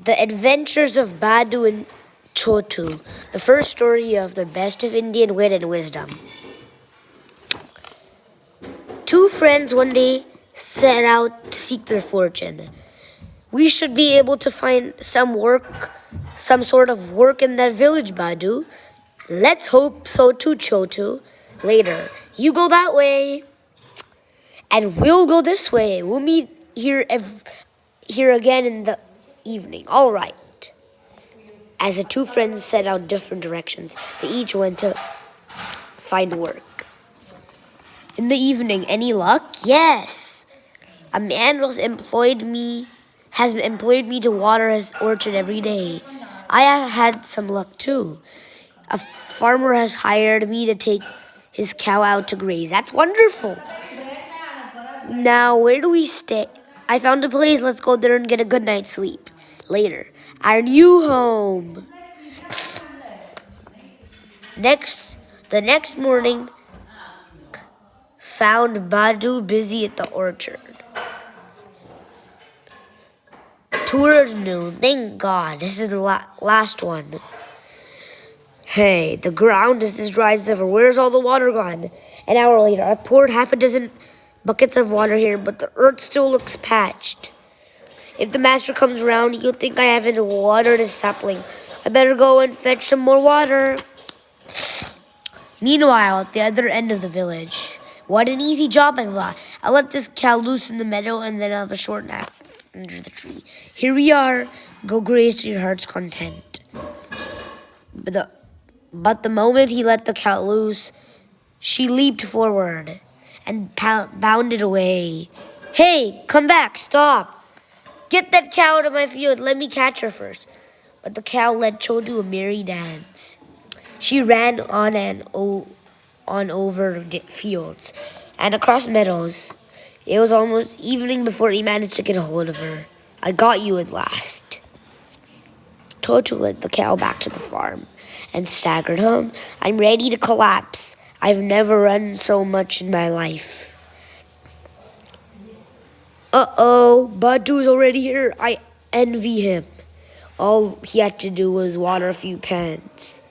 The Adventures of Baddu and Chotu, the first story of the best of Indian wit and wisdom. Two friends one day set out to seek their fortune. We should be able to find some sort of work in that village, Baddu. Let's hope so too, Chotu. Later, you go that way, and we'll go this way. We'll meet here again in the evening. All right. As the two friends set out different directions, they each went to find work. In the evening, any luck? Yes. A man has employed me to water his orchard every day. I have had some luck too. A farmer has hired me to take his cow out to graze. That's wonderful. Now, where do we stay? I found a place. Let's go there and get a good night's sleep. Later, our new home. The next morning, found Baddu busy at the orchard. Towards noon. Thank God. This is the last one. Hey, the ground is as dry as ever. Where's all the water gone? An hour later, I poured half a dozen buckets of water here, but the earth still looks patched. If the master comes around, he'll think I haven't watered his sapling. I better go and fetch some more water. Meanwhile, at the other end of the village, what an easy job I've got. I'll let this cow loose in the meadow and then I'll have a short nap under the tree. Here we are. Go graze to your heart's content. But the moment he let the cow loose, she leaped forward and bounded away. Hey, come back, stop. Get that cow out of my field. Let me catch her first. But the cow led Chotu a merry dance. She ran on over fields and across meadows. It was almost evening before he managed to get a hold of her. I got you at last. Chotu led the cow back to the farm and staggered home. I'm ready to collapse. I've never run so much in my life. Uh-oh, Baddu's already here. I envy him. All he had to do was water a few pans.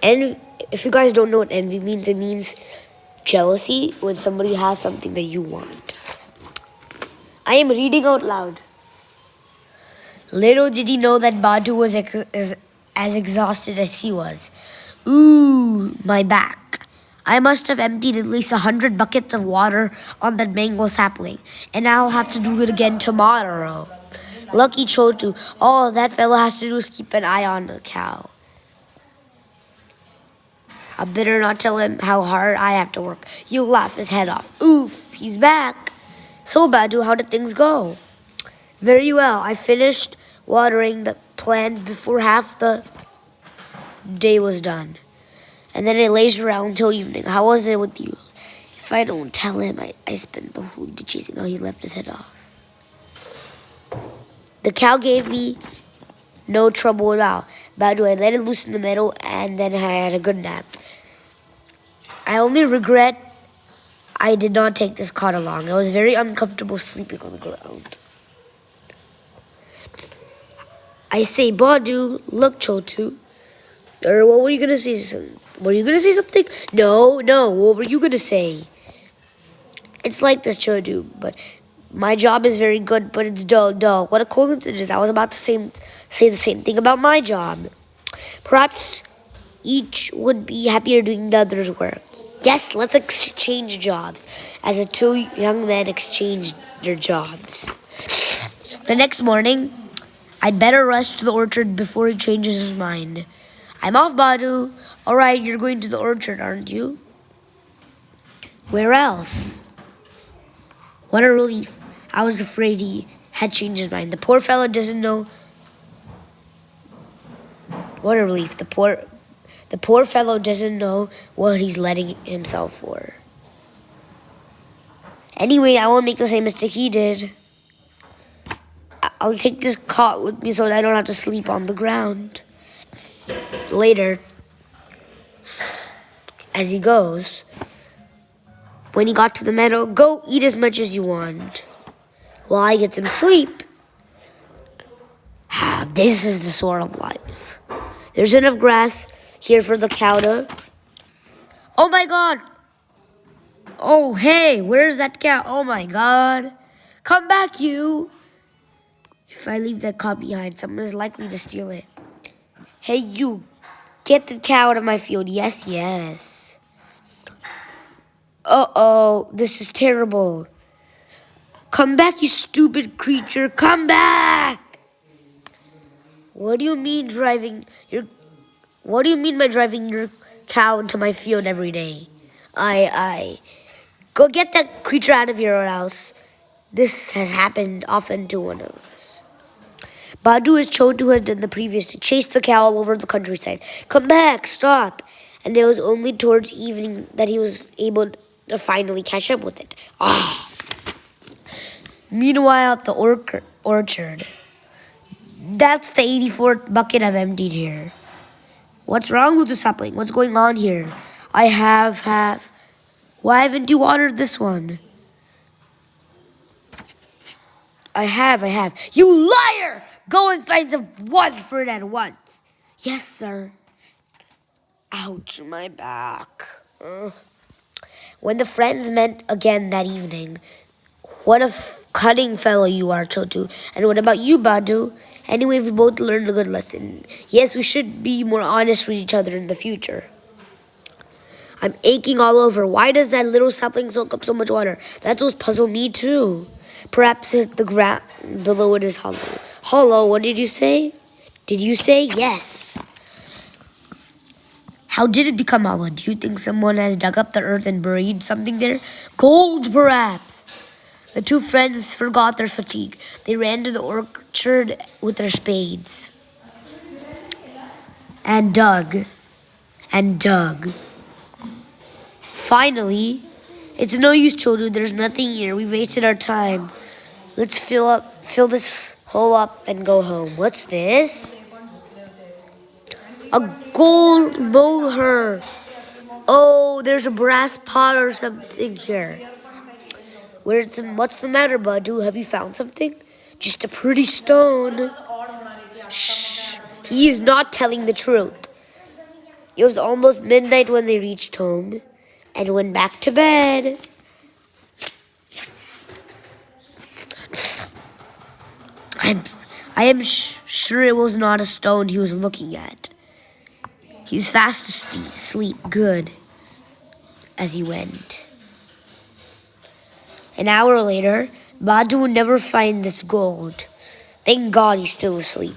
And if you guys don't know what envy means, it means jealousy when somebody has something that you want. I am reading out loud. Little did he know that Baddu was as exhausted as he was. Ooh, my back. I must have emptied at least 100 buckets of water on that mango sapling, and I'll have to do it again tomorrow. Lucky Chotu, all that fellow has to do is keep an eye on the cow. I better not tell him how hard I have to work. He'll laugh his head off. Oof, he's back. So, Baddu, how did things go? Very well. I finished watering the plant before half the day was done. And then I lazed around until evening. How was it with you? If I don't tell him, I spent the whole day chasing how he left his head off. The cow gave me no trouble at all. Baddu, I let it loose in the meadow, and then I had a good nap. I only regret I did not take this cot along. I was very uncomfortable sleeping on the ground. I say, Baddu, look, Chotu. Or what were you going to say? Were you going to say something? No. What were you going to say? It's like this, Chotu, but my job is very good, but it's dull. What a coincidence. I was about to say the same thing about my job. Perhaps each would be happier doing the other's work. Yes, let's exchange jobs. As the two young men exchanged their jobs. The next morning, I'd better rush to the orchard before he changes his mind. I'm off, Baddu. All right, you're going to the orchard, aren't you? Where else? What a relief. I was afraid he had changed his mind. The poor fellow doesn't know. What a relief. The poor fellow doesn't know what he's letting himself for. Anyway, I won't make the same mistake he did. I'll take this cot with me so that I don't have to sleep on the ground. Later, as he goes, when he got to the meadow, go eat as much as you want while I get some sleep. This is the sort of life. There's enough grass here for the cow to... Oh my god! Oh, hey, where's that cow? Oh my god. Come back, you! If I leave that cow behind, someone is likely to steal it. Hey, you, get the cow out of my field. Yes, yes. Uh-oh, this is terrible. Come back, you stupid creature. Come back! What do you mean by driving your cow into my field every day? Go get that creature out of here or else. This has happened often to one of us. Baddu, as Chotu had done the previous day, chased the cow all over the countryside. Come back, stop. And it was only towards evening that he was able to finally catch up with it. Meanwhile, at the orchard. That's the 84th bucket I've emptied here. What's wrong with the sapling? What's going on here? I have. Why haven't you watered this one? I have. You liar! Go and find some water for it at once. Yes, sir. Ouch, my back. When the friends met again that evening, what a cunning fellow you are, Chotu. And what about you, Baddu? Anyway, we both learned a good lesson. Yes, we should be more honest with each other in the future. I'm aching all over. Why does that little sapling soak up so much water? That's what's puzzled me too. Perhaps the ground below it is hollow. Hollow, what did you say? Did you say yes? How did it become hollow? Do you think someone has dug up the earth and buried something there? Gold, perhaps. The two friends forgot their fatigue. They ran to the orchard with their spades. And dug. Finally, it's no use, Chotu. There's nothing here. We wasted our time. Let's fill this hole up and go home. What's this? A gold moher. Oh, there's a brass pot or something here. What's the matter, Baddu? Have you found something? Just a pretty stone. Shh. He is not telling the truth. It was almost midnight when they reached home and went back to bed. I am sure it was not a stone he was looking at. He's fast asleep, good, as he went. An hour later, Baddu would never find this gold. Thank God he's still asleep.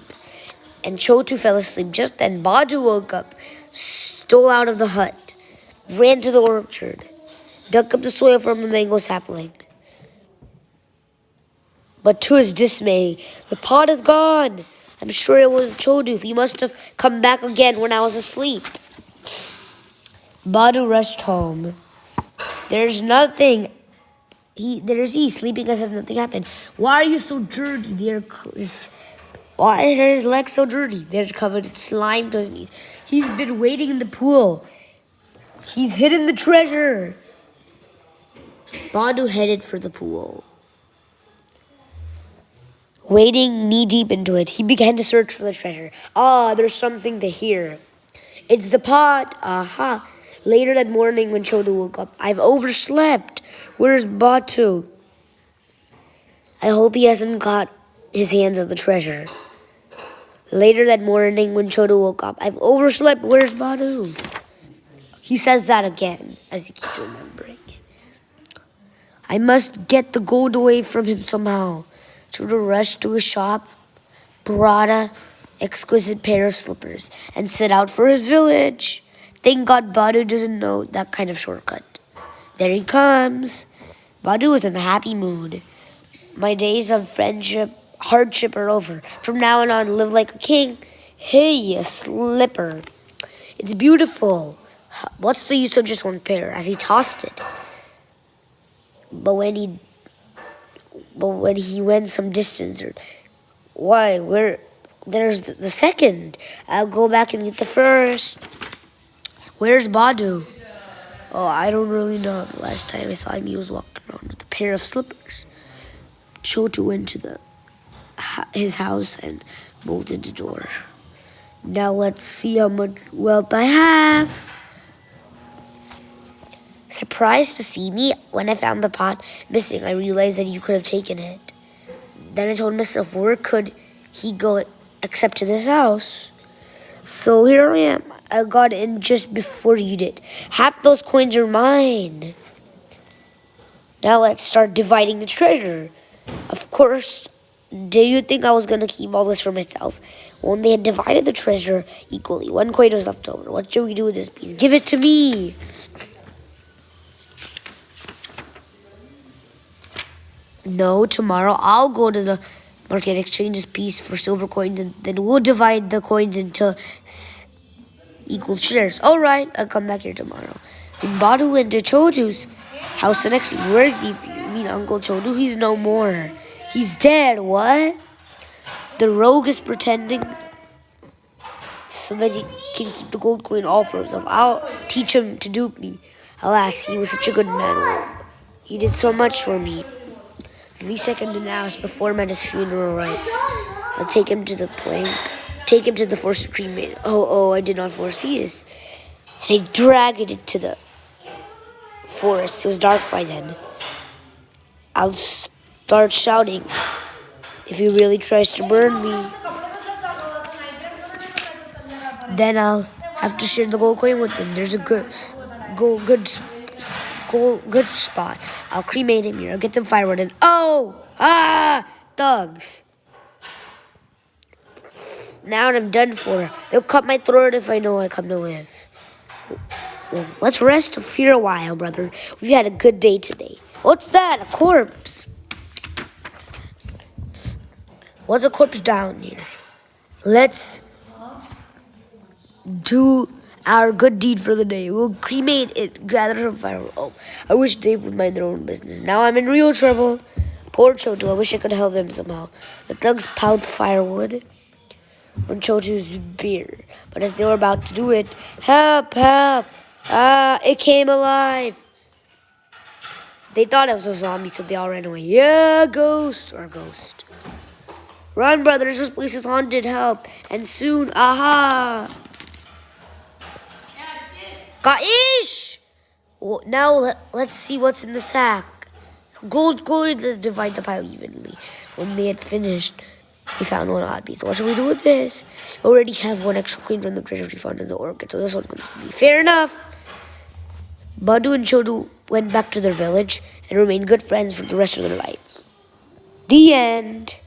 And Chotu fell asleep. Just then, Baddu woke up, stole out of the hut, ran to the orchard, dug up the soil from the mango sapling. But to his dismay, the pot is gone. I'm sure it was Chotu. He must have come back again when I was asleep. Baddu rushed home. There's nothing. There's he sleeping as if nothing happened. Why are you so dirty? Why are his legs so dirty? They're covered in slime to his knees. He's been waiting in the pool. He's hidden the treasure. Baddu headed for the pool. Wading knee-deep into it, he began to search for the treasure. There's something to hear. It's the pot. Aha. Later that morning when Chotu woke up, I've overslept. Where's Baddu? I hope he hasn't got his hands on the treasure. Later that morning when Chotu woke up, I've overslept. Where's Baddu? He says that again as he keeps remembering. I must get the gold away from him somehow. Chotu rushed to a shop, brought an exquisite pair of slippers, and set out for his village. Thank God Baddu doesn't know that kind of shortcut. There he comes. Baddu was in a happy mood. My days of hardship are over. From now on, live like a king. Hey, a slipper. It's beautiful. What's the use of just one pair? As he tossed it. But when he went some distance, there's the second. I'll go back and get the first. Where's Baddu? Oh, I don't really know. The last time I saw him, he was walking around with a pair of slippers. Chotu went to the his house and bolted the door. Now let's see how much wealth I have. Surprised to see me, when I found the pot missing, I realized that you could have taken it. Then I told myself, where could he go except to this house? So here I am. I got in just before you did. Half those coins are mine. Now let's start dividing the treasure. Of course, do you think I was going to keep all this for myself? When they had divided the treasure equally, one coin was left over. What should we do with this piece? Give it to me. No, tomorrow I'll go to the market, exchange this piece for silver coins, and then we'll divide the coins into equal shares. All right, I'll come back here tomorrow. In Baddu and Chotu's house the next week. Where's the? You mean Uncle Chotu? He's no more. He's dead. What? The rogue is pretending so that he can keep the gold coin all for himself. I'll teach him to dupe me. Alas, he was such a good man. He did so much for me. The least I can do now is perform at his funeral rites. I'll take him to the plank, take him to the forest to cremate. Oh, I did not foresee this. And I dragged it to the forest. It was dark by then. I'll start shouting if he really tries to burn me. Then I'll have to share the gold coin with him. There's a good spot. I'll cremate him here. I'll get some firewood and thugs. Now I'm done for. They'll cut my throat if I know I come to live. Well, let's rest here a while, brother. We've had a good day today. What's that? A corpse. What's a corpse down here? Let's do our good deed for the day. We'll cremate it, gather some firewood. Oh, I wish they would mind their own business. Now I'm in real trouble. Poor Chotu, I wish I could help him somehow. The thugs piled the firewood on Chotu's bier. But as they were about to do it, help! It came alive! They thought it was a zombie, so they all ran away. Yeah, ghost. Run, brothers, this place is haunted, help. And soon, Kaish! Well, now let's see what's in the sack. Gold coins, let's divide the pile evenly. When they had finished, we found one odd piece. What should we do with this? I already have one extra coin from the treasure we found in the orchid, so this one comes to me. Fair enough. Baddu and Chotu went back to their village and remained good friends for the rest of their lives. The end.